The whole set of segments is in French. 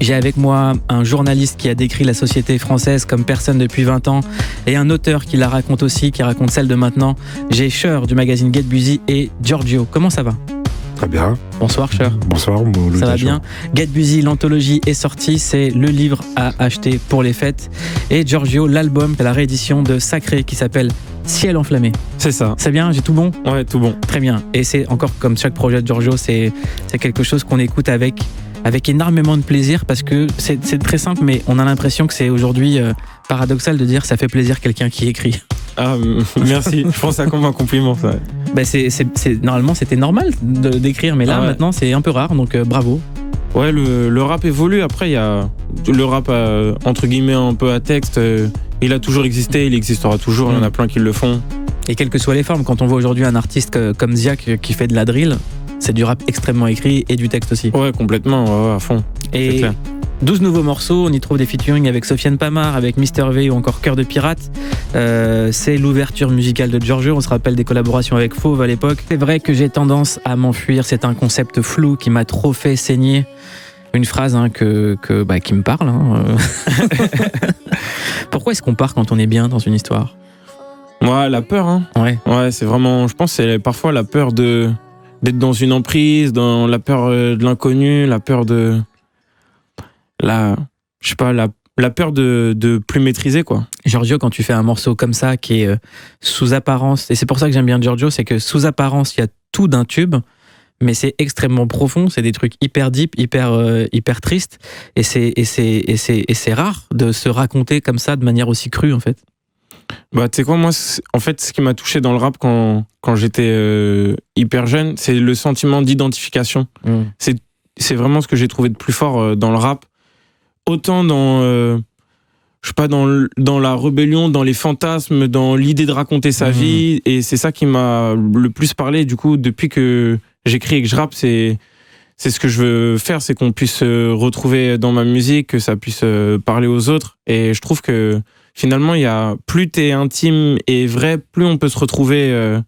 J'ai avec moi un journaliste qui a décrit la société française comme personne depuis 20 ans et un auteur qui la raconte aussi, qui raconte celle de maintenant. J'ai Cher du magazine Get Busy et Giorgio. Comment ça va ? Très bien. Bonsoir Cher. Bonsoir. Ça va bien. Get Busy, l'anthologie est sortie, c'est le livre à acheter pour les fêtes. Et Giorgio, l'album, c'est la réédition de Sacré qui s'appelle Ciel enflammé. C'est ça. C'est bien, j'ai tout bon ? Ouais, tout bon. Très bien. Et c'est encore comme chaque projet de Giorgio, c'est quelque chose qu'on écoute avec énormément de plaisir parce que c'est très simple, mais on a l'impression que c'est aujourd'hui paradoxal de dire ça fait plaisir quelqu'un qui écrit. Ah, merci. Je pense à comme un compliment, ça. Bah normalement, c'était normal d'écrire, mais là, maintenant, c'est un peu rare, donc bravo. Ouais, le rap évolue. Après, il y a le rap, entre guillemets, un peu à texte. Il a toujours existé, il existera toujours. Il y en a plein qui le font. Et quelles que soient les formes, quand on voit aujourd'hui un artiste comme Ziak qui fait de la drill, c'est du rap extrêmement écrit et du texte aussi. Ouais, complètement, ouais, à fond. Et clair. 12 nouveaux morceaux, on y trouve des featuring avec Sofiane Pamar, avec Mr V ou encore Cœur de Pirate. C'est l'ouverture musicale de Giorgio, on se rappelle des collaborations avec Fauve à l'époque. C'est vrai que j'ai tendance à m'enfuir, c'est un concept flou qui m'a trop fait saigner. Une phrase qui me parle. Pourquoi est-ce qu'on part quand on est bien dans une histoire ? Ouais, la peur. Hein. Ouais, c'est vraiment, je pense que c'est parfois la peur d'être dans une emprise, dans la peur de l'inconnu, la peur de la peur de plus maîtriser, quoi. Giorgio, quand tu fais un morceau comme ça qui est sous apparence, et c'est pour ça que j'aime bien Giorgio, c'est que sous apparence il y a tout d'un tube, mais c'est extrêmement profond, c'est des trucs hyper deep, hyper tristes, et c'est rare de se raconter comme ça de manière aussi crue en fait. Bah, tu sais quoi, moi, en fait, ce qui m'a touché dans le rap quand j'étais hyper jeune, c'est le sentiment d'identification. C'est vraiment ce que j'ai trouvé de plus fort dans le rap. Autant dans la rébellion, dans les fantasmes, dans l'idée de raconter sa vie, et c'est ça qui m'a le plus parlé. Du coup, depuis que j'écris et que je rappe, c'est ce que je veux faire, c'est qu'on puisse se retrouver dans ma musique, que ça puisse parler aux autres. Et je trouve que finalement, plus t'es intime et vrai, plus on peut se retrouver.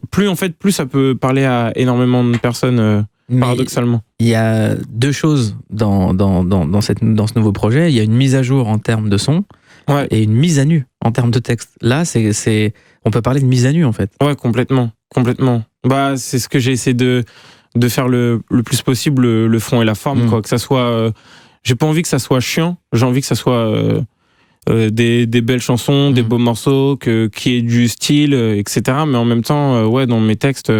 Plus ça peut parler à énormément de personnes, paradoxalement. Il y a deux choses dans ce nouveau projet. Il y a une mise à jour en termes de son et une mise à nu en termes de texte. Là, on peut parler de mise à nu en fait. Ouais, complètement. Bah, c'est ce que j'ai essayé de faire le plus possible, le fond et la forme, quoi. Que ça soit, j'ai pas envie que ça soit chiant. J'ai envie que ça soit des belles chansons, des beaux morceaux, qu'il y ait du style, etc. Mais en même temps, dans mes textes,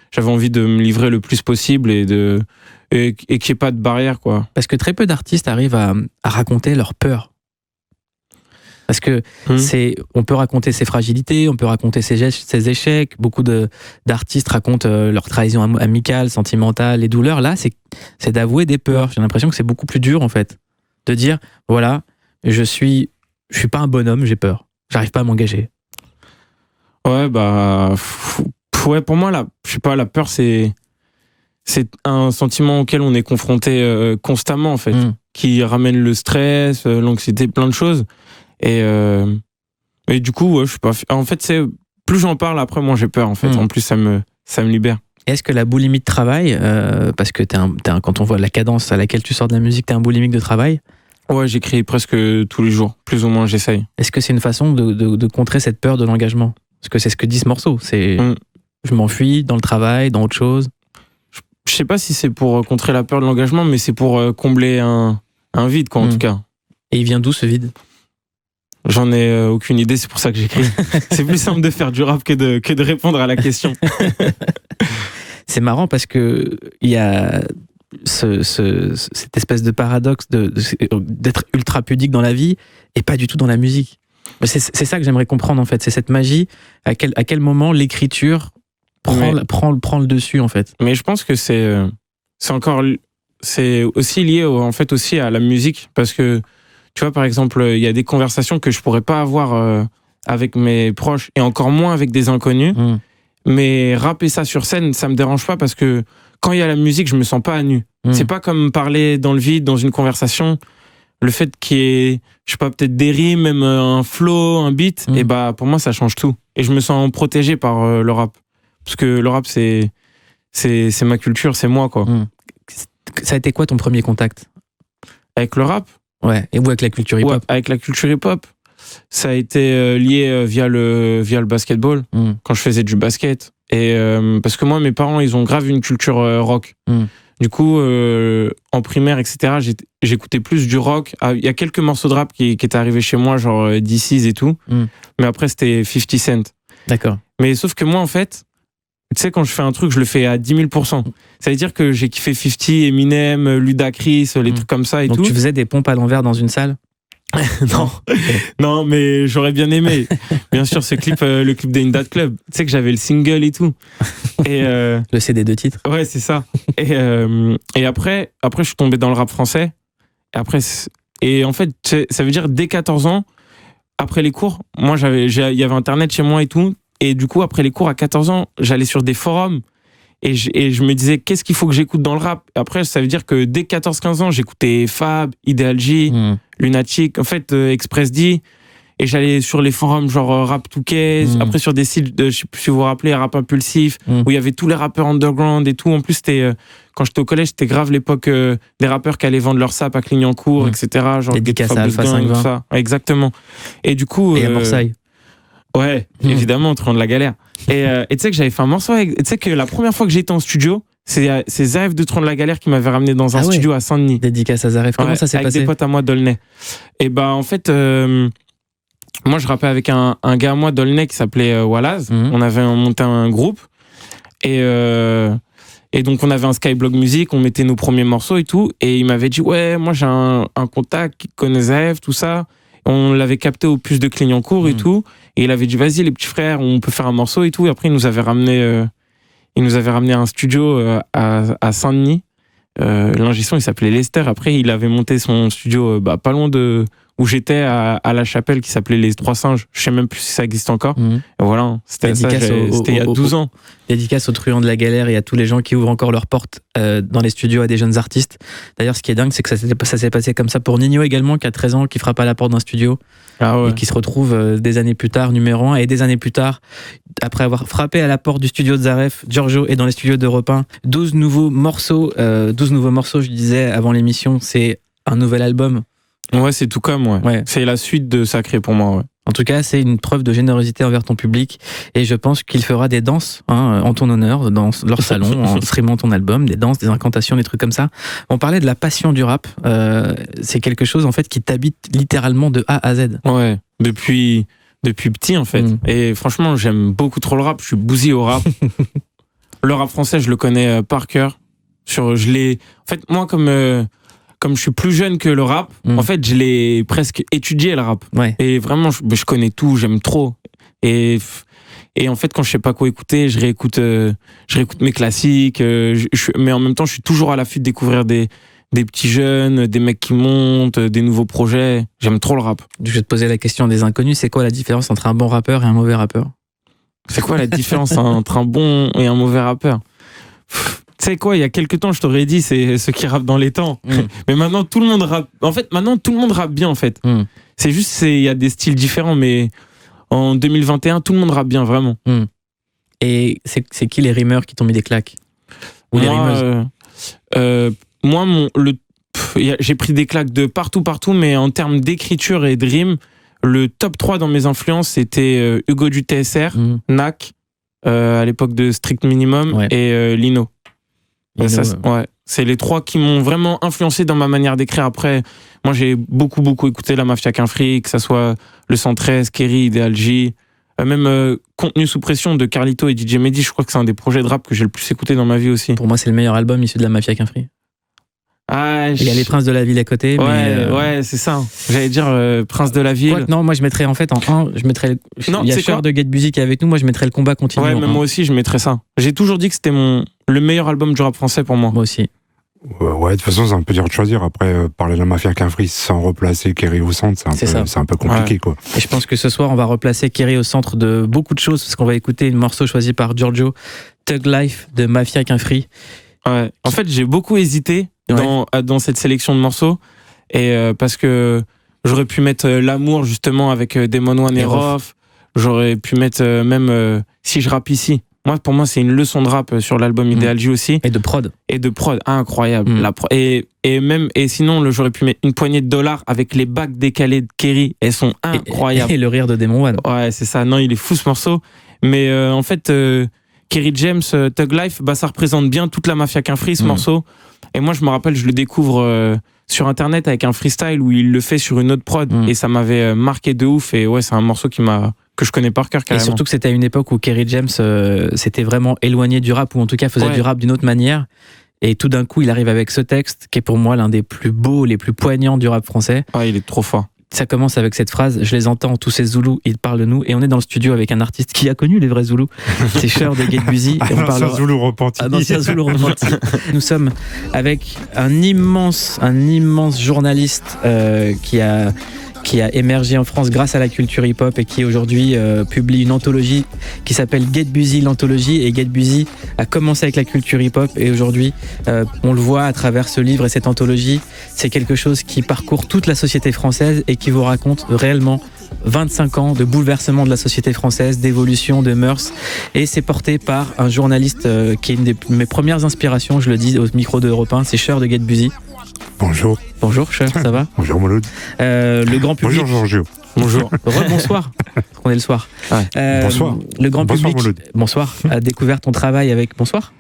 j'avais envie de me livrer le plus possible et qu'il n'y ait pas de barrière, quoi. Parce que très peu d'artistes arrivent à raconter leur peur. Parce que on peut raconter ses fragilités, on peut raconter ses échecs. Beaucoup d'artistes racontent leur trahison amicale, sentimentale, les douleurs. Là, c'est d'avouer des peurs. J'ai l'impression que c'est beaucoup plus dur, en fait. De dire, voilà, je suis pas un bonhomme, j'ai peur. J'arrive pas à m'engager. Ouais, bah... pour moi, la peur, c'est un sentiment auquel on est confronté constamment, en fait. Qui ramène le stress, l'anxiété, plein de choses. Et du coup, je sais pas. En fait, plus j'en parle, après, moins j'ai peur, en fait. En plus, ça me libère. Est-ce que la boulimie de travail, parce que quand on voit la cadence à laquelle tu sors de la musique, t'es un boulimique de travail ? Ouais, j'écris presque tous les jours, plus ou moins, j'essaye. Est-ce que c'est une façon de contrer cette peur de l'engagement ? Parce que c'est ce que dit ce morceau, c'est je m'enfuis dans le travail, dans autre chose. Je sais pas si c'est pour contrer la peur de l'engagement, mais c'est pour combler un vide, quoi, en tout cas. Et il vient d'où ce vide ? J'en ai aucune idée, c'est pour ça que j'écris. C'est plus simple de faire du rap que de répondre à la question. C'est marrant parce que il y a cette espèce de paradoxe d'être ultra pudique dans la vie et pas du tout dans la musique. C'est ça que j'aimerais comprendre en fait, c'est cette magie, à quel moment l'écriture prend le dessus en fait. Mais je pense que c'est aussi lié en fait aussi à la musique, parce que tu vois, par exemple, il y a des conversations que je pourrais pas avoir avec mes proches et encore moins avec des inconnus. Mais rapper ça sur scène, ça me dérange pas, parce que quand il y a la musique, je me sens pas à nu. C'est pas comme parler dans le vide, dans une conversation. Le fait qu'il y ait, je sais pas, peut-être des rimes, même un flow, un beat, et bah, pour moi, ça change tout. Et je me sens protégé par le rap. Parce que le rap, c'est ma culture, c'est moi, quoi. Ça a été quoi ton premier contact avec le rap. Ouais, et ou avec la culture hip-hop. Avec la culture hip-hop. Ça a été lié via le basketball, quand je faisais du basket. Et parce que moi, mes parents, ils ont grave une culture rock. Du coup, en primaire, etc., j'écoutais plus du rock. Il y a quelques morceaux de rap qui étaient arrivés chez moi, genre DC's et tout. Mais après, c'était 50 Cent. D'accord. Mais sauf que moi, en fait, tu sais, quand je fais un truc, je le fais à 10 000%. Ça veut dire que j'ai kiffé 50, Eminem, Ludacris, les trucs comme ça et tout. Donc tu faisais des pompes à l'envers dans une salle? Non, non, mais j'aurais bien aimé. Bien sûr, ce clip, le clip d'Indad Club. Tu sais que j'avais le single et tout. Et le CD de titre. Ouais, c'est ça. Et après, je suis tombé dans le rap français. Et en fait, ça veut dire dès 14 ans, après les cours, moi il y avait internet chez moi et tout. Et du coup, après les cours à 14 ans, j'allais sur des forums. Et je me disais, qu'est-ce qu'il faut que j'écoute dans le rap? Après, ça veut dire que dès 14-15 ans, j'écoutais Fab, Ideal J, Lunatic, en fait, Express D. Et j'allais sur les forums genre Rap 2K, après sur des sites, je sais plus si vous vous rappelez, Rap Impulsif, où il y avait tous les rappeurs underground et tout. En plus, c'était, quand j'étais au collège, c'était grave l'époque des rappeurs qui allaient vendre leur sap à Clignancourt, etc. Genre dédicace à Alpha 520. Tout ça. Exactement. Et du coup. Et à Marseille. Ouais, évidemment, au Triangle de la Galère. Et tu sais que j'avais fait un morceau avec. Tu sais que la première fois que j'étais en studio, c'est Zaref de Triangle de la Galère qui m'avait ramené dans un studio à Saint-Denis. Dédicace à Zaref. Comment ça s'est passé? Avec des potes à moi d'Aulnay. Et bah, en fait, moi, je rappais avec un gars à moi d'Aulnay qui s'appelait Wallaz. On avait monté un groupe. Et donc, on avait un Skyblog Music, on mettait nos premiers morceaux et tout. Et il m'avait dit, ouais, moi, j'ai un contact qui connaît Zaref, tout ça. On l'avait capté au puce de Clignancourt et tout. Et il avait dit, vas-y, les petits frères, on peut faire un morceau et tout. Et après, il nous avait ramené à un studio à Saint-Denis. L'ingé son, il s'appelait Lester. Après, il avait monté son studio pas loin de où j'étais, à La Chapelle, qui s'appelait Les Trois Singes. Je sais même plus si ça existe encore. Et voilà, c'était il y a 12 ans. Dédicace aux truands de la galère et à tous les gens qui ouvrent encore leurs portes dans les studios à des jeunes artistes. D'ailleurs, ce qui est dingue, c'est que ça s'est passé comme ça pour Nino également, qui a 13 ans, qui frappe à la porte d'un studio et qui se retrouve des années plus tard numéro 1. Et des années plus tard, après avoir frappé à la porte du studio de Zaref, Giorgio est dans les studios d'Europe 1. 12 nouveaux morceaux, je disais avant l'émission, c'est un nouvel album. Ouais, c'est tout comme, ouais. C'est la suite de Sacré pour moi, ouais. En tout cas, c'est une preuve de générosité envers ton public et je pense qu'il fera des danses en ton honneur dans leur salon en streamant ton album, des danses, des incantations, des trucs comme ça. On parlait de la passion du rap. C'est quelque chose en fait qui t'habite littéralement de A à Z. Ouais, depuis petit en fait. Et franchement, j'aime beaucoup trop le rap. Je suis bousillé au rap. Le rap français, je le connais par cœur. En fait, moi, comme je suis plus jeune que le rap, en fait, je l'ai presque étudié, le rap. Ouais. Et vraiment, je connais tout, j'aime trop. Et en fait, quand je sais pas quoi écouter, je réécoute mes classiques. Mais en même temps, je suis toujours à l'affût de découvrir des petits jeunes, des mecs qui montent, des nouveaux projets. J'aime trop le rap. Je vais te poser la question des inconnus. C'est quoi la différence entre un bon rappeur et un mauvais rappeur? C'est quoi la différence entre un bon et un mauvais rappeur? Tu sais quoi, il y a quelques temps, je t'aurais dit, c'est ceux qui rappent dans les temps. Mais maintenant, tout le monde rappe. En fait, maintenant, tout le monde rappe bien, en fait. C'est juste, il y a des styles différents, mais en 2021, tout le monde rappe bien, vraiment. Et c'est qui les rimeurs qui t'ont mis des claques? Ou les rimeuses? Moi, j'ai pris des claques de partout, mais en termes d'écriture et de rime, le top 3 dans mes influences, c'était Hugo du TSR, Nak, à l'époque de Strict Minimum, et Lino. C'est les trois qui m'ont vraiment influencé dans ma manière d'écrire. Après, moi, j'ai beaucoup écouté la Mafia qu'un fric, que ça soit le 113, Kerry, Ideal J, même Contenu sous pression de Carlito et DJ Mehdi. Je crois que c'est un des projets de rap que j'ai le plus écouté dans ma vie aussi. Pour moi, c'est le meilleur album issu de la Mafia qu'un fric. Il y a les Princes de la Ville à côté. Ouais, c'est ça. J'allais dire Prince de la Ville. Non, moi je mettrais en fait en 1, il y a Cher de Get Music avec nous, moi je mettrais le combat continu. Ouais, mais moi aussi je mettrais ça. J'ai toujours dit que c'était le meilleur album du rap français pour moi. Moi aussi. Ouais, de toute façon, c'est un peu dur de choisir. Après, parler de la Mafia qu'un fric sans replacer Kerry au centre, c'est un peu compliqué, quoi. Et je pense que ce soir, on va replacer Kerry au centre de beaucoup de choses, parce qu'on va écouter un morceau choisi par Giorgio, Thug Life de Mafia qu'un fric. Ouais. En fait, j'ai beaucoup hésité dans cette sélection de morceaux, et parce que j'aurais pu mettre L'amour justement avec Damon One et Rof. J'aurais pu mettre même Si je rappe ici. pour moi, c'est une leçon de rap sur l'album Ideal J aussi. Et de prod, incroyable. Et sinon, j'aurais pu mettre une poignée de dollars avec les bacs décalés de Kerry. Elles sont incroyables. Et le rire de Demon One. Ouais, c'est ça. Non, il est fou ce morceau. Mais en fait, Kerry James, Thug Life, ça représente bien toute la mafia qu'un free, ce morceau. Et moi, je me rappelle, je le découvre sur Internet avec un freestyle où il le fait sur une autre prod. Et ça m'avait marqué de ouf. Et ouais, c'est un morceau que je connais par cœur carrément. Et surtout que c'était à une époque où Kerry James s'était vraiment éloigné du rap, ou en tout cas faisait du rap d'une autre manière. Et tout d'un coup, il arrive avec ce texte qui est pour moi l'un des plus beaux, les plus poignants du rap français. Ouais, il est trop fort. Ça commence avec cette phrase: je les entends, tous ces Zoulous, ils parlent de nous. Et on est dans le studio avec un artiste qui a connu les vrais Zoulous. C'est Cher de Get Busy. Un ancien Zoulou repenti. Nous sommes avec un immense journaliste qui a émergé en France grâce à la culture hip-hop et qui aujourd'hui publie une anthologie qui s'appelle Get Busy, l'anthologie. Et Get Busy a commencé avec la culture hip-hop et aujourd'hui, on le voit à travers ce livre et cette anthologie, c'est quelque chose qui parcourt toute la société française et qui vous raconte réellement 25 ans de bouleversement de la société française, d'évolution, de mœurs. Et c'est porté par un journaliste qui est une de mes premières inspirations, je le dis au micro de Europe 1, c'est Cher de Get Busy. Bonjour. Bonjour, Cher, ça va? Bonjour, Mouloud. Le grand public. Bonjour, Giorgio. Bonjour. Bonsoir. On est le soir. Bonsoir. Le grand Bonsoir, public. Mouloud. Bonsoir. A découvert ton travail avec. Bonsoir.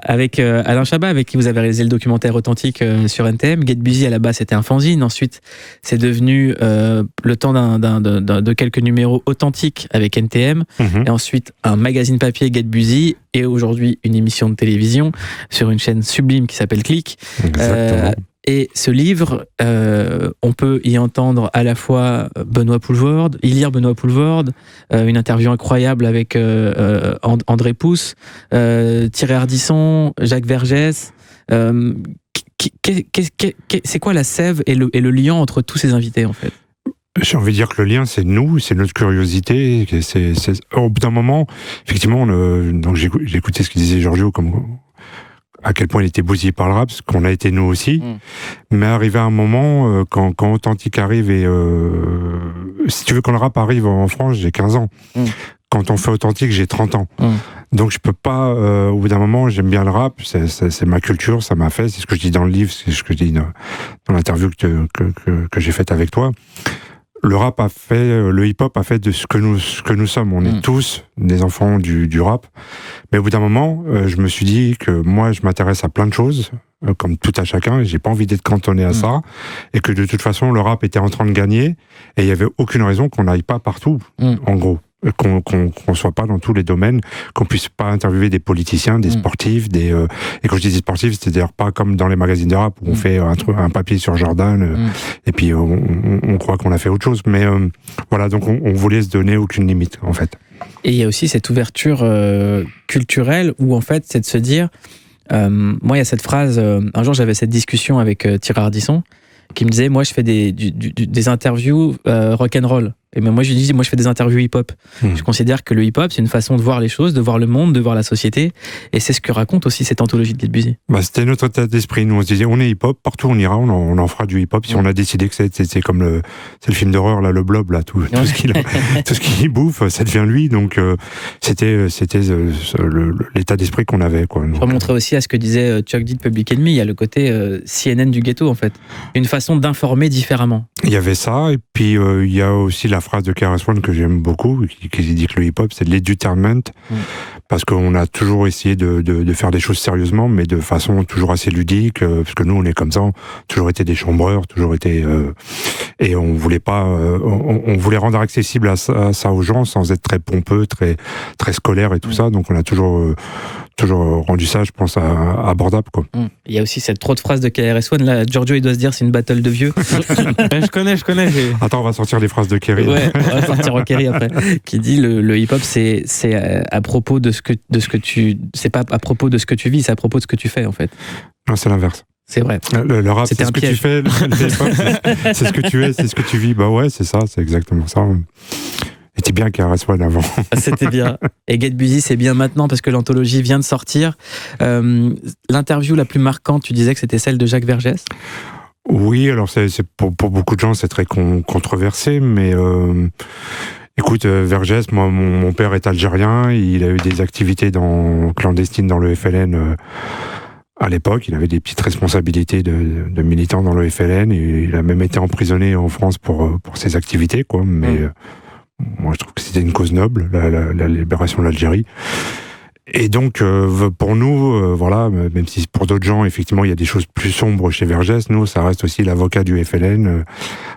Avec Alain Chabat, avec qui vous avez réalisé le documentaire Authentique sur NTM. Get Busy, à la base, c'était un fanzine. Ensuite, c'est devenu le temps de quelques numéros authentiques avec NTM. Et ensuite, un magazine papier, Get Busy. Et aujourd'hui, une émission de télévision sur une chaîne sublime qui s'appelle Click. Et ce livre, on peut y entendre à la fois Benoît Poelvoorde, y lire Benoît Poelvoorde, une interview incroyable avec André Pousse, Thierry Ardisson, Jacques Vergès. C'est quoi la sève et le lien entre tous ces invités, en fait? J'ai envie de dire que le lien, c'est nous, c'est notre curiosité. Au bout d'un moment, effectivement, donc j'ai écouté ce qu'il disait Giorgio, à quel point il était bousillé par le rap, ce qu'on a été nous aussi. Mais arrivé à un moment, quand Authentique arrive et si tu veux, quand le rap arrive en France, j'ai 15 ans. Quand on fait Authentique, j'ai 30 ans. Donc je peux pas, au bout d'un moment, j'aime bien le rap, c'est ma culture, ça m'a fait, c'est ce que je dis dans le livre, c'est ce que je dis dans l'interview que j'ai faite avec toi. Le rap a fait, le hip-hop a fait de ce que nous sommes. On est tous des enfants du rap. Mais au bout d'un moment, je me suis dit que moi, je m'intéresse à plein de choses, comme tout à chacun, et j'ai pas envie d'être cantonné à ça. Et que de toute façon, le rap était en train de gagner, et il y avait aucune raison qu'on n'aille pas partout, en gros. Qu'on soit pas dans tous les domaines, qu'on puisse pas interviewer des politiciens, des sportifs, et quand je dis des sportifs, c'est-à-dire pas comme dans les magazines de rap où on fait un papier sur Jordan, et puis on croit qu'on a fait autre chose. Mais voilà, donc on voulait se donner aucune limite, en fait. Et il y a aussi cette ouverture culturelle où, en fait, c'est de se dire, moi, il y a cette phrase, un jour j'avais cette discussion avec Thierry Ardisson, qui me disait, moi, je fais des interviews rock'n'roll. Et moi, je lui dis, moi, je fais des interviews hip-hop. Je considère que le hip-hop, c'est une façon de voir les choses, de voir le monde, de voir la société. Et c'est ce que raconte aussi cette anthologie de Get Busy. C'était notre état d'esprit. Nous, on se disait, on est hip-hop, partout on ira, on en fera du hip-hop. Si on a décidé que c'est comme c'est le film d'horreur, là, le blob, là, tout ce qu'il bouffe, ça devient lui. Donc, c'était l'état d'esprit qu'on avait, quoi. Je remonterais aussi à ce que disait Chuck D de Public Enemy. Il y a le côté CNN du ghetto, en fait. Une façon d'informer différemment. Il y avait ça, et puis il y a aussi la phrase de KRS-One que j'aime beaucoup, qui dit que le hip-hop, c'est de l'edutainment, parce qu'on a toujours essayé de faire des choses sérieusement, mais de façon toujours assez ludique, parce que nous, on est comme ça, on a toujours été des chambreurs, toujours été... et on voulait pas... on voulait rendre accessible à ça aux gens, sans être très pompeux, très scolaire et tout ça, donc on a toujours rendu ça, je pense, abordable, quoi. Il y a aussi cette trop de phrases de KRS-One, là, Giorgio, il doit se dire, c'est une battle de vieux. Je connais. Attends, on va sortir les phrases de Kerry. Ouais, on va sortir en Kerry après. Qui dit, le hip-hop, c'est à propos de ce que tu... C'est pas à propos de ce que tu vis, c'est à propos de ce que tu fais, en fait. Non, c'est l'inverse. C'est vrai. Le rap, c'est ce que tu fais, le hip-hop, c'est ce que tu es, c'est ce que tu vis. Bah ouais, c'est ça, c'est exactement ça. C'était bien KRS-One avant. C'était bien. Et Get Busy, c'est bien maintenant parce que l'anthologie vient de sortir. L'interview la plus marquante, tu disais que c'était celle de Jacques Vergès. Oui, alors c'est pour beaucoup de gens, c'est très controversé, mais Écoute, Vergès, moi, mon père est algérien, il a eu des activités clandestines dans le FLN à l'époque, il avait des petites responsabilités de militant dans le FLN, et il a même été emprisonné en France pour ses activités, quoi, mais moi je trouve que c'était une cause noble, la libération de l'Algérie. Et donc, pour nous, voilà, même si pour d'autres gens, effectivement, il y a des choses plus sombres chez Vergès, nous, ça reste aussi l'avocat du FLN,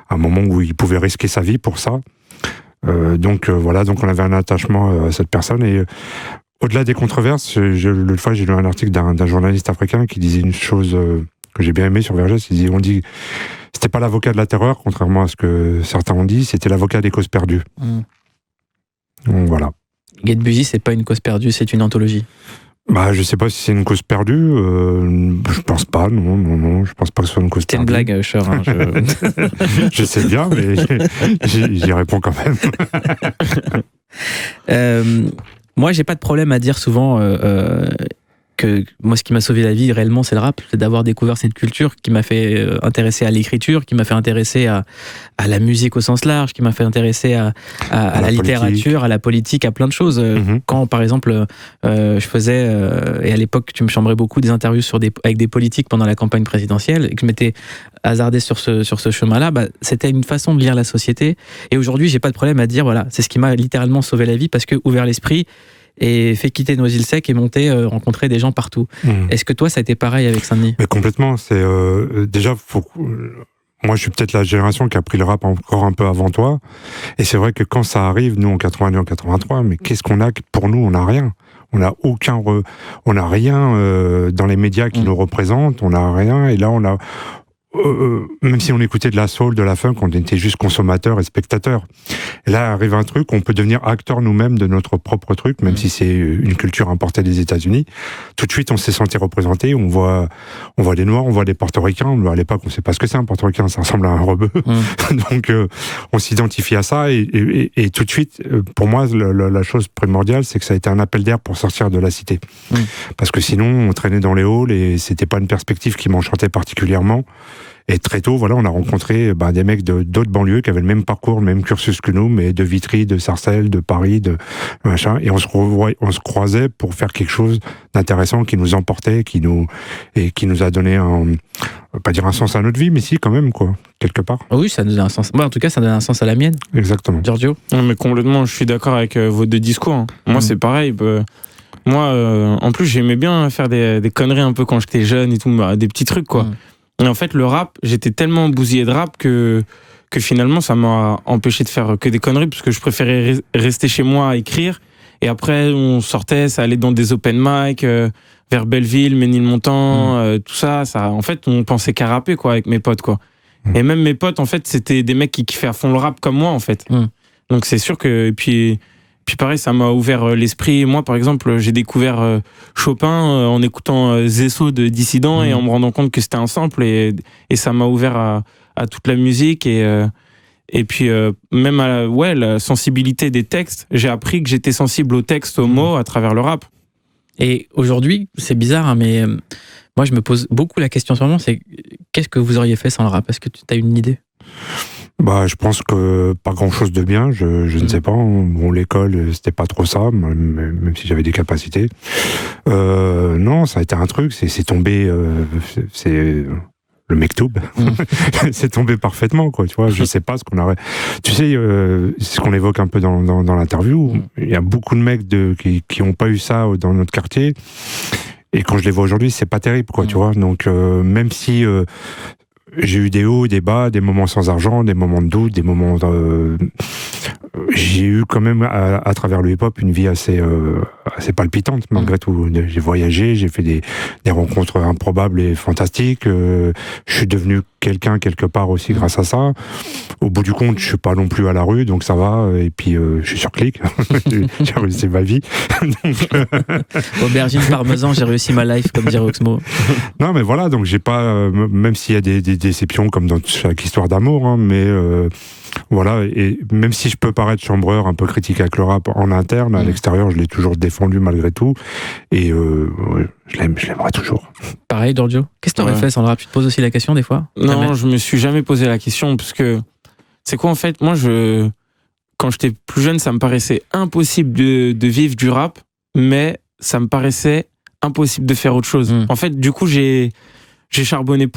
à un moment où il pouvait risquer sa vie pour ça. Donc voilà, donc on avait un attachement à cette personne, et au-delà des controverses, l'autre fois j'ai lu un article d'un journaliste africain qui disait une chose que j'ai bien aimé sur Vergès. On dit c'était pas l'avocat de la terreur, contrairement à ce que certains ont dit, c'était l'avocat des causes perdues. Donc voilà. Guet-Buzy, c'est pas une cause perdue, c'est une anthologie. Bah, je sais pas si c'est une cause perdue. Je pense pas. Non. Je pense pas que ce soit une cause perdue. C'est une blague, Cher. Hein, je sais bien, mais j'y réponds quand même. Moi, j'ai pas de problème à dire souvent que moi, ce qui m'a sauvé la vie réellement, c'est le rap. C'est d'avoir découvert cette culture qui m'a fait intéresser à l'écriture, qui m'a fait intéresser à la musique au sens large, qui m'a fait intéresser à la littérature, à la politique, à plein de choses. Quand, par exemple, je faisais, et à l'époque, tu me chambrais beaucoup des interviews avec des politiques pendant la campagne présidentielle, et que je m'étais hasardé sur ce chemin-là, c'était une façon de lire la société. Et aujourd'hui, j'ai pas de problème à dire, voilà, c'est ce qui m'a littéralement sauvé la vie, parce que ouvert l'esprit, et fait quitter Noisy-le-Sec et monter, rencontrer des gens partout. Est-ce que toi, ça a été pareil avec Saint-Denis ? Mais complètement. C'est déjà, moi, je suis peut-être la génération qui a pris le rap encore un peu avant toi. Et c'est vrai que quand ça arrive, nous en 82, en 83, mais qu'est-ce qu'on a ? Pour nous, on n'a rien. On n'a on n'a rien dans les médias qui nous représentent. On n'a rien. Et là, on a même si on écoutait de la soul, de la funk, on était juste consommateur et spectateur. Et là arrive un truc, on peut devenir acteur nous-mêmes de notre propre truc, même si c'est une culture importée des États-Unis. Tout de suite, on s'est senti représenté. On voit des Noirs, on voit des Portoricains. À l'époque, on sait pas ce que c'est un Portoricain, ça ressemble à un rebeu. Donc, on s'identifie à ça, et tout de suite, pour moi, la chose primordiale, c'est que ça a été un appel d'air pour sortir de la cité. Parce que sinon, on traînait dans les halls et c'était pas une perspective qui m'enchantait particulièrement. Et très tôt, voilà, on a rencontré des mecs d'autres banlieues qui avaient le même parcours, le même cursus que nous, mais de Vitry, de Sarcelles, de Paris, de machin. Et on se croisait pour faire quelque chose d'intéressant qui nous emportait, qui nous a donné pas dire un sens à notre vie, mais si, quand même, quoi, quelque part. Oui, ça nous donne un sens. Moi, en tout cas, ça donne un sens à la mienne. Exactement. Giorgio ? Non, mais complètement, je suis d'accord avec vos deux discours. Hein. Moi, c'est pareil. Moi, en plus, j'aimais bien faire des conneries un peu quand j'étais jeune et tout, des petits trucs, quoi. Et en fait, le rap, j'étais tellement bousillé de rap que finalement, ça m'a empêché de faire que des conneries, parce que je préférais rester chez moi à écrire. Et après, on sortait, ça allait dans des open mic, vers Belleville, Ménilmontant, tout ça. En fait, on pensait qu'à rapper, quoi, avec mes potes, quoi. Et même mes potes, en fait, c'était des mecs qui kiffaient à fond le rap comme moi, en fait. Donc c'est sûr que... Puis pareil, ça m'a ouvert l'esprit. Moi, par exemple, j'ai découvert Chopin en écoutant Zesso de Dissident et en me rendant compte que c'était un sample, et ça m'a ouvert à toute la musique, et puis même à la sensibilité des textes. J'ai appris que j'étais sensible aux textes, aux mots à travers le rap. Et aujourd'hui, c'est bizarre, hein, mais moi, je me pose beaucoup la question en ce moment, c'est qu'est-ce que vous auriez fait sans le rap ? Est-ce que tu as une idée ? Je pense que pas grand-chose de bien, je ne sais pas. Bon, l'école, c'était pas trop ça, même si j'avais des capacités. Non, ça a été un truc, c'est tombé, c'est le mektoub. C'est tombé parfaitement, quoi, tu vois. Je sais pas ce qu'on aurait... Tu sais, c'est ce qu'on évoque un peu dans l'interview. Il y a beaucoup de mecs qui ont pas eu ça dans notre quartier. Et quand je les vois aujourd'hui, c'est pas terrible, quoi, tu vois. Donc, même si... j'ai eu des hauts, des bas, des moments sans argent, des moments de doute, des moments j'ai eu quand même à travers le hip-hop une vie assez palpitante malgré tout. J'ai voyagé, j'ai fait des rencontres improbables et fantastiques. Je suis devenu quelqu'un quelque part aussi grâce à ça. Au bout du compte, je suis pas non plus à la rue, donc ça va. Et puis je suis sur Click, j'ai réussi ma vie. Aubergine parmesan, j'ai réussi ma life, comme dirait Oxmo. Non, mais voilà, donc j'ai pas, même s'il y a des déceptions comme dans chaque histoire d'amour, hein, mais voilà, et même si je peux paraître chambreur, un peu critique avec le rap en interne, à l'extérieur, je l'ai toujours défendu malgré tout, et je l'aimerai toujours. Pareil, Giorgio, qu'est-ce que tu aurais fait sans le rap ? Tu te poses aussi la question des fois ? Non, je me suis jamais posé la question, parce que c'est quoi en fait, moi quand j'étais plus jeune, ça me paraissait impossible de vivre du rap, mais ça me paraissait impossible de faire autre chose. En fait, du coup, j'ai charbonné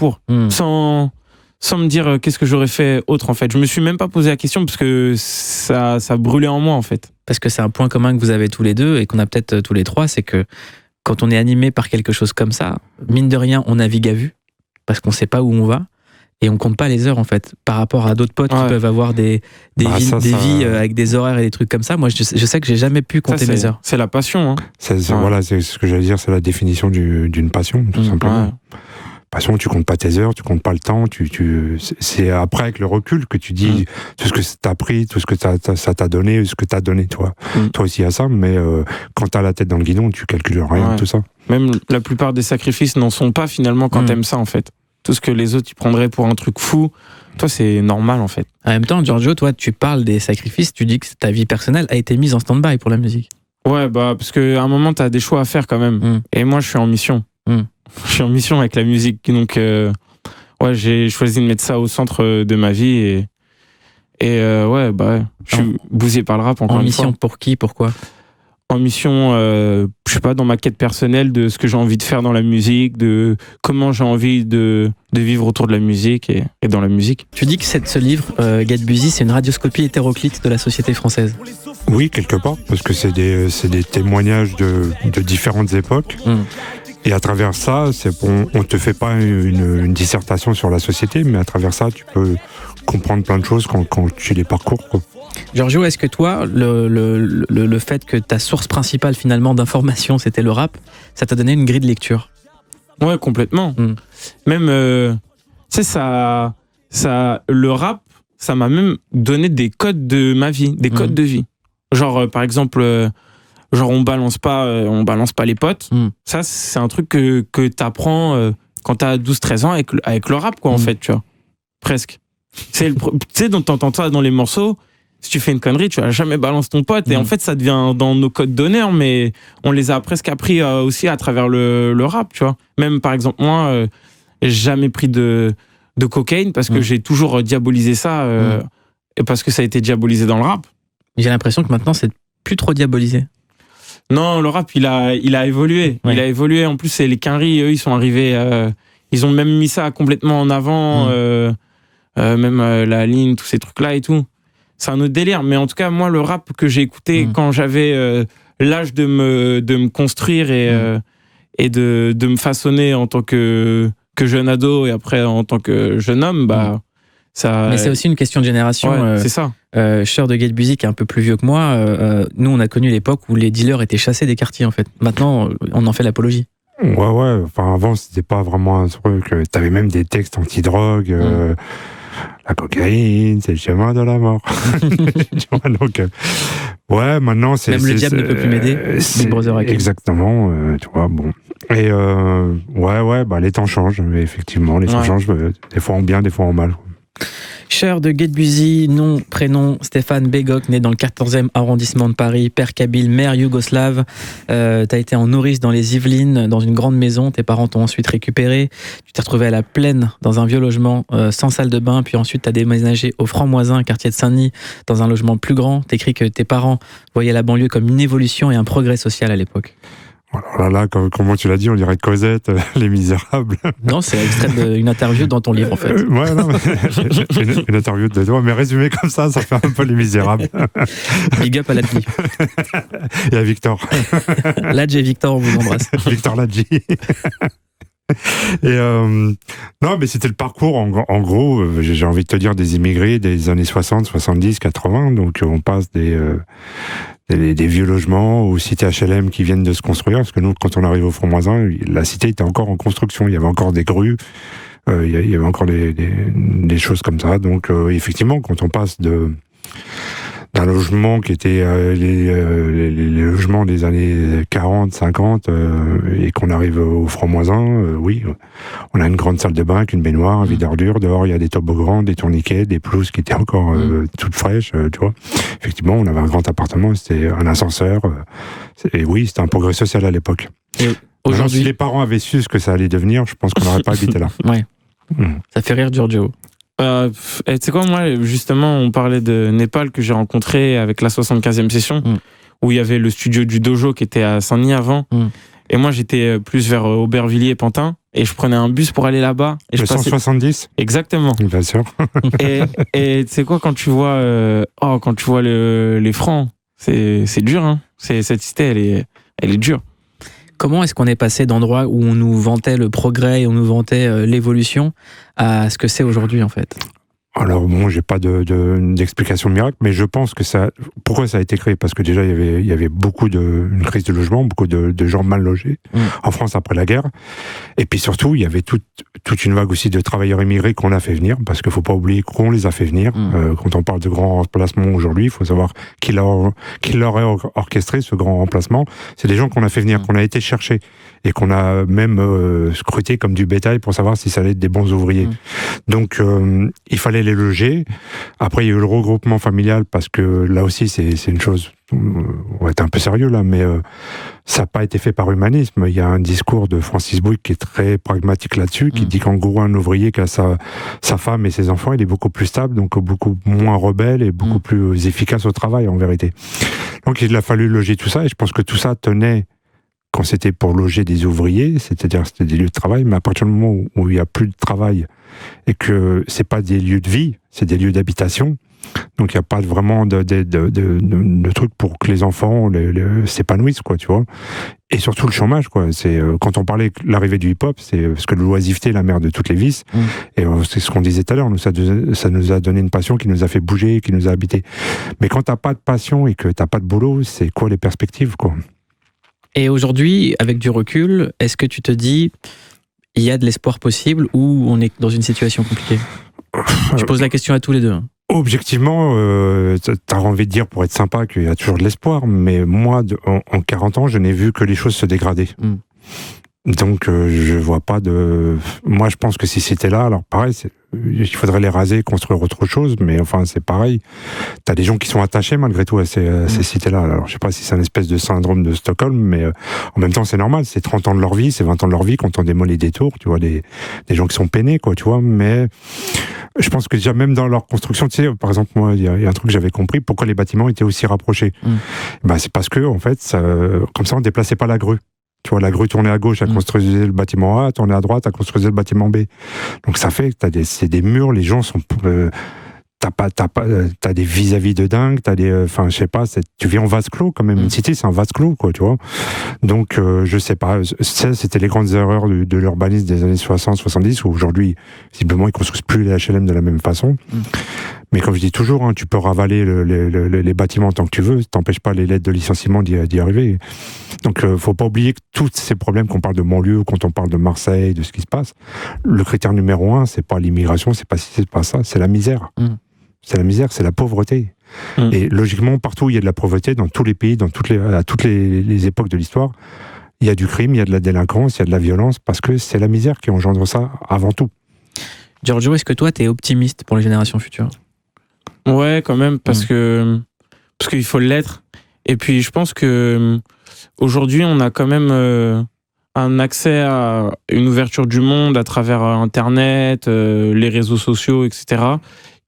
sans me dire qu'est-ce que j'aurais fait autre, en fait. Je me suis même pas posé la question parce que ça brûlait en moi, en fait. Parce que c'est un point commun que vous avez tous les deux et qu'on a peut-être tous les trois, c'est que quand on est animé par quelque chose comme ça, mine de rien, on navigue à vue parce qu'on sait pas où on va. Et on compte pas les heures, en fait, par rapport à d'autres potes qui peuvent avoir des vies avec des horaires et des trucs comme ça. Moi, je sais que j'ai jamais pu compter mes heures. C'est la passion. Hein. Voilà, c'est ce que j'allais dire, c'est la définition d'une passion, tout simplement. Ouais. Passion, tu comptes pas tes heures, tu comptes pas le temps. C'est après, avec le recul, que tu dis tout ce que t'as pris, tout ce que ça t'a donné, ce que t'as donné, toi. Toi aussi à ça, mais quand t'as la tête dans le guidon, tu calcules rien de tout ça. Même la plupart des sacrifices n'en sont pas, finalement, quand t'aimes ça, en fait. Tout ce que les autres ils prendraient pour un truc fou, toi c'est normal en fait. En même temps, Giorgio, toi tu parles des sacrifices, tu dis que ta vie personnelle a été mise en stand-by pour la musique. Ouais, parce qu'à un moment t'as des choix à faire quand même. Et moi je suis en mission. Je suis en mission avec la musique, donc j'ai choisi de mettre ça au centre de ma vie et je suis bousillé par le rap encore une fois. En mission pour qui, pourquoi ? En mission, je sais pas, dans ma quête personnelle de ce que j'ai envie de faire dans la musique, de comment j'ai envie de vivre autour de la musique et dans la musique. Tu dis que ce livre, Get Busy, c'est une radioscopie hétéroclite de la société française. Oui, quelque part, parce que c'est des témoignages de différentes époques. Et à travers ça, on te fait pas une dissertation sur la société, mais à travers ça, tu peux comprendre plein de choses quand tu les parcours, quoi. Giorgio, est-ce que toi, le fait que ta source principale finalement d'information c'était le rap, ça t'a donné une grille de lecture ? Ouais, complètement. Même, tu sais, le rap, ça m'a même donné des codes de ma vie, des codes de vie. Genre, par exemple, on balance pas les potes. Ça, c'est un truc que t'apprends quand t'as 12-13 ans avec le rap, quoi, en fait, tu vois. Presque. Tu sais, t'entends ça dans les morceaux. Si tu fais une connerie, tu vas jamais balancer ton pote. Et en fait, ça devient dans nos codes d'honneur, mais on les a presque appris aussi à travers le rap, tu vois. Même, par exemple, moi, j'ai jamais pris de cocaïne parce que j'ai toujours diabolisé ça et parce que ça a été diabolisé dans le rap. J'ai l'impression que maintenant, c'est plus trop diabolisé. Non, le rap, il a évolué. Ouais. Il a évolué. En plus, c'est les Quinry, eux, ils sont arrivés... ils ont même mis ça complètement en avant. Même la ligne, tous ces trucs-là et tout. C'est un autre délire, mais en tout cas, moi, le rap que j'ai écouté quand j'avais l'âge de me construire et de me façonner en tant que jeune ado et après en tant que jeune homme, ça... Mais c'est aussi une question de génération. Ouais, c'est ça. Cher de Get Busy, qui est un peu plus vieux que moi, nous, on a connu l'époque où les dealers étaient chassés des quartiers, en fait. Maintenant, on en fait l'apologie. Ouais. Enfin, avant, c'était pas vraiment un truc. T'avais même des textes anti-drogue. La cocaïne, c'est le chemin de la mort. Donc, ouais, maintenant, c'est... Même le diable ne peut plus m'aider. Big Brother Hakim. Exactement, tu vois, bon. Et les temps changent, mais effectivement, les temps changent, des fois en bien, des fois en mal. Cher de Get Busy, nom, prénom, Stéphane Begok, né dans le 14e arrondissement de Paris, père kabyle, mère yougoslave. T'as été en nourrice dans les Yvelines, dans une grande maison. Tes parents t'ont ensuite récupéré. Tu t'es retrouvé à la Plaine, dans un vieux logement, sans salle de bain. Puis ensuite, t'as déménagé au Franc-Moisin, quartier de Saint-Denis, dans un logement plus grand. T'écris que tes parents voyaient la banlieue comme une évolution et un progrès social à l'époque. Alors là, comment tu l'as dit, on dirait Cosette, Les Misérables. Non, c'est extrait d'une interview dans ton livre, en fait. Ouais, non, une interview de toi, mais résumé comme ça fait un peu Les Misérables. Big up à Ladji. Et à Victor. Ladji et Victor, on vous embrasse. Victor Ladji. Et non, mais c'était le parcours, en gros, j'ai envie de te dire, des immigrés des années 60, 70, 80. Donc on passe des vieux logements aux cités HLM qui viennent de se construire, parce que nous, quand on arrive au Franc-Moisin, la cité était encore en construction, il y avait encore des grues, il y avait encore des choses comme ça. Donc effectivement, quand on passe d'un logement qui était les logements des années 40, 50, et qu'on arrive au Franc-Moisin, oui, on a une grande salle de bain avec une baignoire, un vide d'ordures, dehors il y a des toboggans, des tourniquets, des pelouses qui étaient encore toutes fraîches, tu vois. Effectivement, on avait un grand appartement, c'était un ascenseur, et oui, c'était un progrès social à l'époque. Et aujourd'hui, si les parents avaient su ce que ça allait devenir, je pense qu'on n'aurait pas habité là. Ouais. Ça fait rire Giorgio. Tu sais quoi, moi, justement, on parlait de Népal que j'ai rencontré avec la 75e session, où il y avait le studio du Dojo qui était à Saint-Denis avant. Et moi, j'étais plus vers Aubervilliers et Pantin. Et je prenais un bus pour aller là-bas. Et le 170 Exactement. Bien sûr. et tu sais quoi, quand tu vois les francs, c'est dur. Hein. Cette cité, elle est dure. Comment est-ce qu'on est passé d'endroits où on nous vantait le progrès et on nous vantait l'évolution à ce que c'est aujourd'hui, en fait? Alors bon, j'ai pas d'explication miracle, mais je pense que pourquoi ça a été créé? Parce que déjà il y avait une crise de logement, beaucoup de gens mal logés en France après la guerre, et puis surtout il y avait toute une vague aussi de travailleurs immigrés qu'on a fait venir, parce qu'il faut pas oublier qu'on les a fait venir. Quand on parle de grand remplacement aujourd'hui, il faut savoir qui leur a orchestré ce grand remplacement. C'est des gens qu'on a fait venir, qu'on a été chercher, et qu'on a même scruté comme du bétail pour savoir si ça allait être des bons ouvriers. Donc il fallait les loger. Après, il y a eu le regroupement familial, parce que là aussi, c'est une chose, on va être un peu sérieux là, mais ça n'a pas été fait par humanisme. Il y a un discours de Francis Bouygues qui est très pragmatique là-dessus, qui dit qu'en gros, un ouvrier qui a sa femme et ses enfants, il est beaucoup plus stable, donc beaucoup moins rebelle et beaucoup plus efficace au travail, en vérité. Donc il a fallu loger tout ça, et je pense que tout ça tenait quand c'était pour loger des ouvriers, c'est-à-dire c'était des lieux de travail, mais à partir du moment où il n'y a plus de travail et que c'est pas des lieux de vie, c'est des lieux d'habitation, donc il n'y a pas vraiment de truc pour que les enfants s'épanouissent, quoi, tu vois. Et surtout le chômage, quoi. C'est quand on parlait de l'arrivée du hip-hop, c'est parce que l'oisiveté est la mère de toutes les vices. Et c'est ce qu'on disait tout à l'heure. Ça nous a donné une passion qui nous a fait bouger, qui nous a habités. Mais quand t'as pas de passion et que t'as pas de boulot, c'est quoi les perspectives, quoi? Et aujourd'hui, avec du recul, est-ce que tu te dis, il y a de l'espoir possible ou on est dans une situation compliquée? Je pose la question à tous les deux. Objectivement, t'as envie de dire, pour être sympa, qu'il y a toujours de l'espoir, mais moi, en 40 ans, je n'ai vu que les choses se dégrader. Donc, je vois pas de... Moi, je pense que si c'était là, alors pareil, il faudrait les raser, construire autre chose, mais enfin, c'est pareil. T'as des gens qui sont attachés, malgré tout, à ces cités-là. Alors, je sais pas si c'est un espèce de syndrome de Stockholm, mais en même temps, c'est normal. C'est 30 ans de leur vie, c'est 20 ans de leur vie quand on démolit des tours, tu vois, des gens qui sont peinés, quoi, tu vois, mais... Je pense que déjà, même dans leur construction, tu sais, par exemple, moi, il y a un truc que j'avais compris, pourquoi les bâtiments étaient aussi rapprochés. C'est parce que, en fait, comme ça, on déplaçait pas la grue. Tu vois, la grue tournait à gauche, elle construisait le bâtiment A, tournait à droite, elle construisait le bâtiment B. Donc ça fait que c'est des murs, les gens sont... T'as des vis-à-vis de dingue, t'as des... Enfin, je sais pas, tu vis en vase clos, quand même. Une cité, c'est un vase clos, quoi, tu vois. Donc, je sais pas, c'était les grandes erreurs de l'urbanisme des années 60-70, où aujourd'hui, visiblement, ils construisent plus les HLM de la même façon. Mais comme je dis toujours, hein, tu peux ravaler les bâtiments tant que tu veux, t'empêches pas les lettres de licenciement d'y arriver. Donc, faut pas oublier que tous ces problèmes qu'on parle de Montlieu, quand on parle de Marseille, de ce qui se passe, le critère numéro 1, c'est pas l'immigration, c'est pas ci, c'est pas ça, c'est la misère. C'est la misère, c'est la pauvreté. Et logiquement, partout où il y a de la pauvreté, dans tous les pays, à toutes les époques de l'histoire, il y a du crime, il y a de la délinquance, il y a de la violence, parce que c'est la misère qui engendre ça avant tout. Giorgio, est-ce que toi, t'es optimiste pour les générations futures? Ouais, quand même, parce qu'il faut l'être. Et puis, je pense que aujourd'hui, on a quand même un accès à une ouverture du monde à travers Internet, les réseaux sociaux, etc.,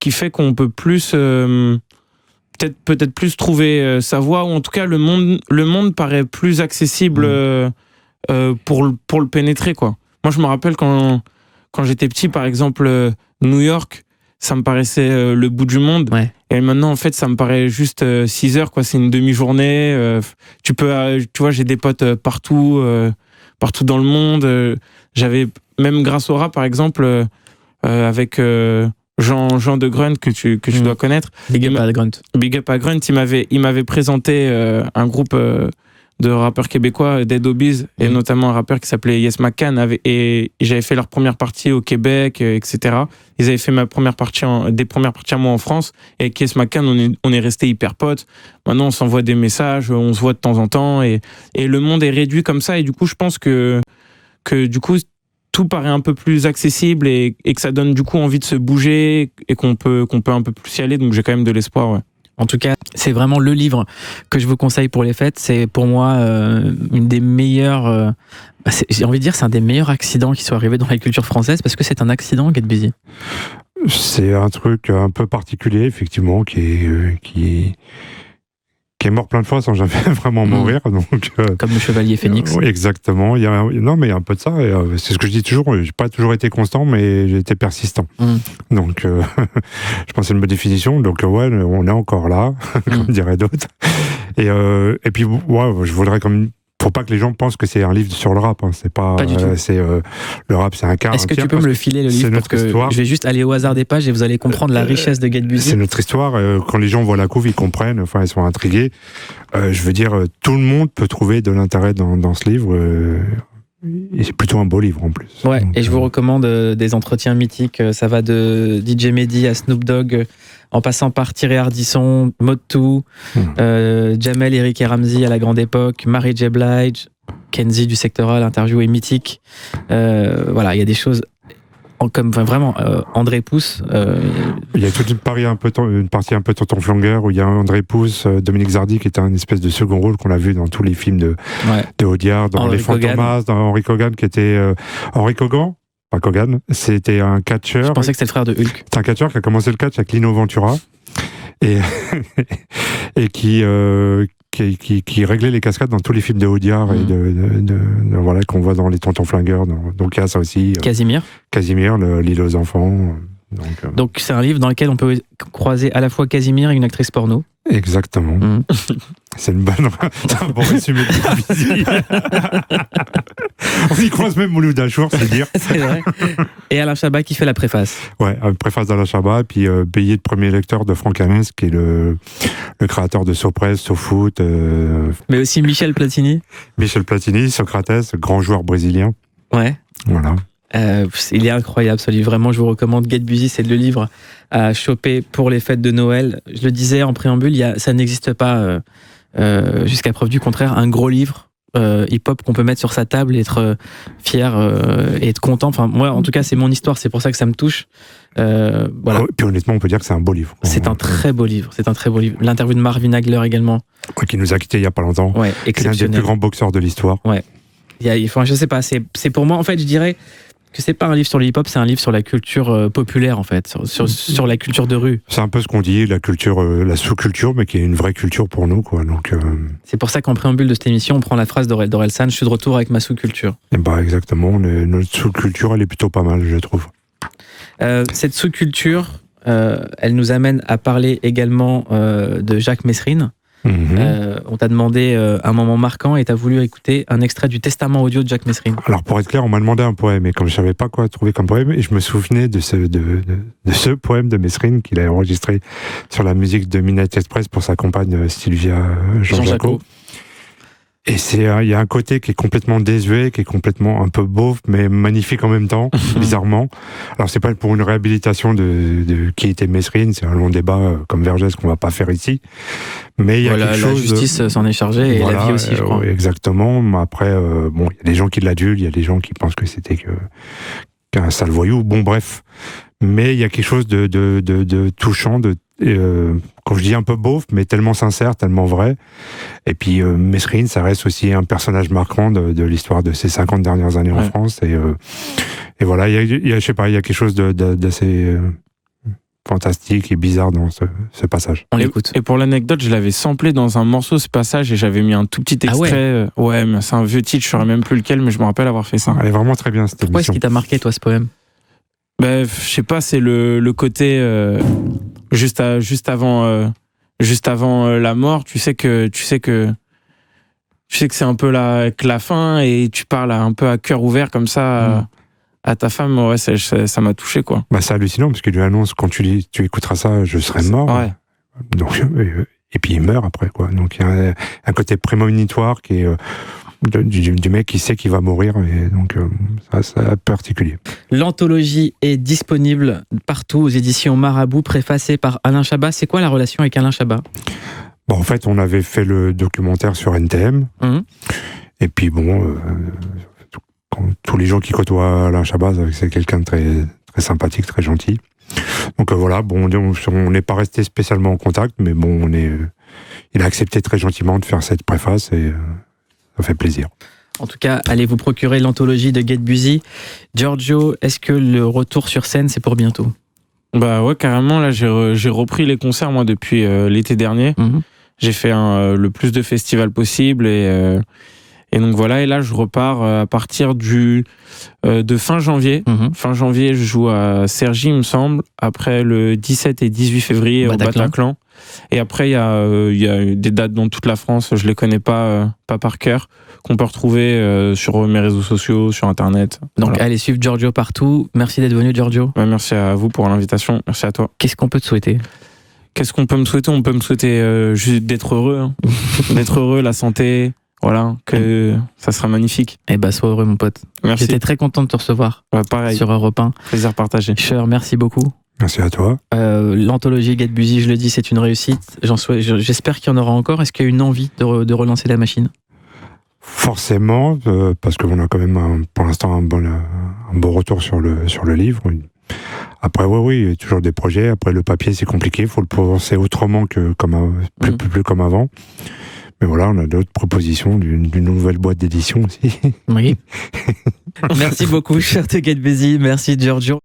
qui fait qu'on peut plus peut-être plus trouver sa voie, ou en tout cas le monde paraît plus accessible pour le pénétrer, quoi. Moi, je me rappelle quand j'étais petit, par exemple, New York, ça me paraissait le bout du monde. Ouais. Et maintenant, en fait, ça me paraît juste 6 heures, quoi. C'est une demi-journée. Tu vois, j'ai des potes partout dans le monde. J'avais, même grâce au rap, par exemple, avec Jean de Grunt, que tu dois connaître. Big up à Grunt. Big up à Grunt. Il m'avait présenté un groupe de rappeurs québécois, Dead Obies, et notamment un rappeur qui s'appelait Yes McCann, et j'avais fait leur première partie au Québec, etc. Ils avaient fait des premières parties à moi en France, et avec Yes McCann, on est restés hyper potes. Maintenant, on s'envoie des messages, on se voit de temps en temps, et le monde est réduit comme ça, et du coup, je pense que du coup, tout paraît un peu plus accessible, et que ça donne du coup envie de se bouger, et qu'on peut un peu plus y aller, donc j'ai quand même de l'espoir, ouais. En tout cas, c'est vraiment le livre que je vous conseille pour les fêtes. C'est pour moi une des meilleures... j'ai envie de dire, c'est un des meilleurs accidents qui soit arrivé dans la culture française, parce que c'est un accident, Get Busy. C'est un truc un peu particulier, effectivement, qui est mort plein de fois sans jamais vraiment mourir. Donc, comme le chevalier Phénix. Oui, exactement. Non, mais il y a un peu de ça. C'est ce que je dis toujours. J'ai pas toujours été constant, mais j'ai été persistant. Donc, je pense que c'est une bonne définition. Donc, ouais, on est encore là, comme diraient d'autres. Et puis, ouais, je voudrais comme faut pas que les gens pensent que c'est un livre sur le rap. Hein. C'est pas du tout. Le rap, c'est un cas. Est-ce que tu peux me le filer, le livre, parce que je vais juste aller au hasard des pages et vous allez comprendre la richesse de Get Busy. C'est notre histoire. Quand les gens voient la couve, ils comprennent. Enfin, ils sont intrigués. Je veux dire, tout le monde peut trouver de l'intérêt dans ce livre. Et c'est plutôt un beau livre en plus. Ouais. Donc, et je vous recommande des entretiens mythiques. Ça va de DJ Mehdi à Snoop Dogg, en passant par Thierry Ardisson, Mode2, Jamel, Eric et Ramzy à la grande époque, Mary J. Blige, Kenzie du Secteur A, l'interview est mythique. Voilà, il y a des choses comme vraiment André Pousse. Il y a toute une partie un peu Tonton Flangueur où il y a André Pousse, Dominique Zardy qui était un espèce de second rôle qu'on a vu dans tous les films de Audiard, dans Henry Les Fantomas, dans Henry Kogan qui était Henry Kogan. Pas Kogan, c'était un catcheur. Je pensais que c'était le frère de Hulk. C'est un catcheur qui a commencé le catch avec Lino Ventura et qui réglait les cascades dans tous les films de Audiard et voilà qu'on voit dans les Tontons Flingueurs. Donc il y a ça aussi. Casimir, l'île aux enfants. Donc c'est un livre dans lequel on peut croiser à la fois Casimir et une actrice porno. Exactement. C'est un bon résumé de Busy. On y croise même Mouloud Achour, c'est dire. C'est vrai. Et Alain Chabat qui fait la préface. Ouais, préface d'Alain Chabat, puis payé de premier lecteur de Franck Hamès, qui est le créateur de SoPress, SoFoot. Mais aussi Michel Platini. Michel Platini, Socrates, grand joueur brésilien. Ouais. Voilà. Il est incroyable ce livre, vraiment je vous recommande. Get Busy, c'est le livre à choper pour les fêtes de Noël. Je le disais en préambule, ça n'existe pas jusqu'à preuve du contraire, un gros livre hip-hop qu'on peut mettre sur sa table et être fier et être content. Enfin moi en tout cas c'est mon histoire, c'est pour ça que ça me touche. Voilà. Puis honnêtement on peut dire que c'est un beau livre. C'est un très beau livre, L'interview de Marvin Hagler également. Qui nous a quittés il y a pas longtemps. Ouais, exceptionnel. C'est l'un des plus grands boxeurs de l'histoire. Ouais. Je sais pas, c'est pour moi en fait je dirais que c'est pas un livre sur le hip-hop, c'est un livre sur la culture populaire en fait, sur la culture de rue. C'est un peu ce qu'on dit, la culture, la sous-culture, mais qui est une vraie culture pour nous, quoi. Donc. C'est pour ça qu'en préambule de cette émission, on prend la phrase d'Orelsan, je suis de retour avec ma sous-culture. Et exactement, notre sous-culture, elle est plutôt pas mal, je trouve. Cette sous-culture, elle nous amène à parler également de Jacques Messrine. On t'a demandé un moment marquant et t'as voulu écouter un extrait du testament audio de Jacques Messrine. Alors pour être clair, on m'a demandé un poème et comme je savais pas quoi trouver comme poème, et je me souvenais de ce poème de Messrine qu'il a enregistré sur la musique de Midnight Express pour sa compagne Sylvia Jean-Jacques. Et il y a un côté qui est complètement désuet, qui est complètement un peu beauf, mais magnifique en même temps, bizarrement. Alors c'est pas pour une réhabilitation de qui était Messrine, c'est un long débat comme Vergès qu'on va pas faire ici. Mais il y a quelque chose. La justice s'en est chargée et la vie aussi, je crois. Exactement. Après, il y a des gens qui l'adulent, il y a des gens qui pensent que c'était qu'un sale voyou. Bon, bref. Mais il y a quelque chose de touchant, quand je dis un peu beauf, mais tellement sincère, tellement vrai. Et puis Messrine, ça reste aussi un personnage marquant de l'histoire de ces 50 dernières années en France. Et voilà, il y a quelque chose d'assez fantastique et bizarre dans ce passage. On l'écoute. Et pour l'anecdote, je l'avais samplé dans un morceau ce passage et j'avais mis un tout petit extrait. Ouais, mais c'est un vieux titre, je saurais même plus lequel, mais je me rappelle avoir fait ça. Elle est vraiment très bien cette émission. Pourquoi est-ce qu'il t'a marqué toi ce poème? Je sais pas, c'est le côté juste avant la mort, tu sais que c'est un peu la fin et tu parles un peu à cœur ouvert comme ça à ta femme. Ouais, ça m'a touché quoi. C'est hallucinant parce qu'il lui annonce quand tu écouteras ça, je serai mort. Ouais. Donc et puis il meurt après quoi. Donc il y a un côté prémonitoire qui est du mec qui sait qu'il va mourir, et donc c'est particulier. L'anthologie est disponible partout aux éditions Marabout, préfacée par Alain Chabat. C'est quoi la relation avec Alain Chabat? En fait, on avait fait le documentaire sur NTM, et puis tous les gens qui côtoient Alain Chabat, c'est quelqu'un de très, très sympathique, très gentil. Donc voilà, on n'est pas resté spécialement en contact, mais il a accepté très gentiment de faire cette préface, et ça fait plaisir. En tout cas, allez vous procurer l'anthologie de Get Busy. Giorgio, est-ce que le retour sur scène, c'est pour bientôt? Bah ouais, carrément. Là, j'ai repris les concerts, moi, depuis l'été dernier. J'ai fait le plus de festivals possible et donc voilà. Et là, je repars à partir de fin janvier. Fin janvier, je joue à Cergy, il me semble. Après, le 17 et 18 février au Bataclan. Et après, il y a des dates dans toute la France. Je les connais pas par cœur, qu'on peut retrouver sur mes réseaux sociaux, sur Internet. Donc, voilà. allez suivre Giorgio partout. Merci d'être venu, Giorgio. Ouais, merci à vous pour l'invitation. Merci à toi. Qu'est-ce qu'on peut te souhaiter ? Qu'est-ce qu'on peut me souhaiter ? On peut me souhaiter juste d'être heureux. Hein. D'être heureux, la santé. Voilà, que ça sera magnifique. Eh ben, sois heureux, mon pote. Merci. J'étais très content de te recevoir. Ouais, pareil. Sur Europe 1. Plaisir partagé. Cher, merci beaucoup. Merci à toi. L'anthologie Get Busy, je le dis, c'est une réussite. J'espère qu'il y en aura encore. Est-ce qu'il y a une envie de relancer la machine ? Forcément, parce qu'on a quand même pour l'instant un bon retour sur le livre. Après, oui, il y a toujours des projets. Après, le papier, c'est compliqué. Il faut le penser autrement que plus comme avant. Mais voilà, on a d'autres propositions d'une nouvelle boîte d'édition aussi. Oui. Merci beaucoup, cher Get Busy. Merci, Giorgio.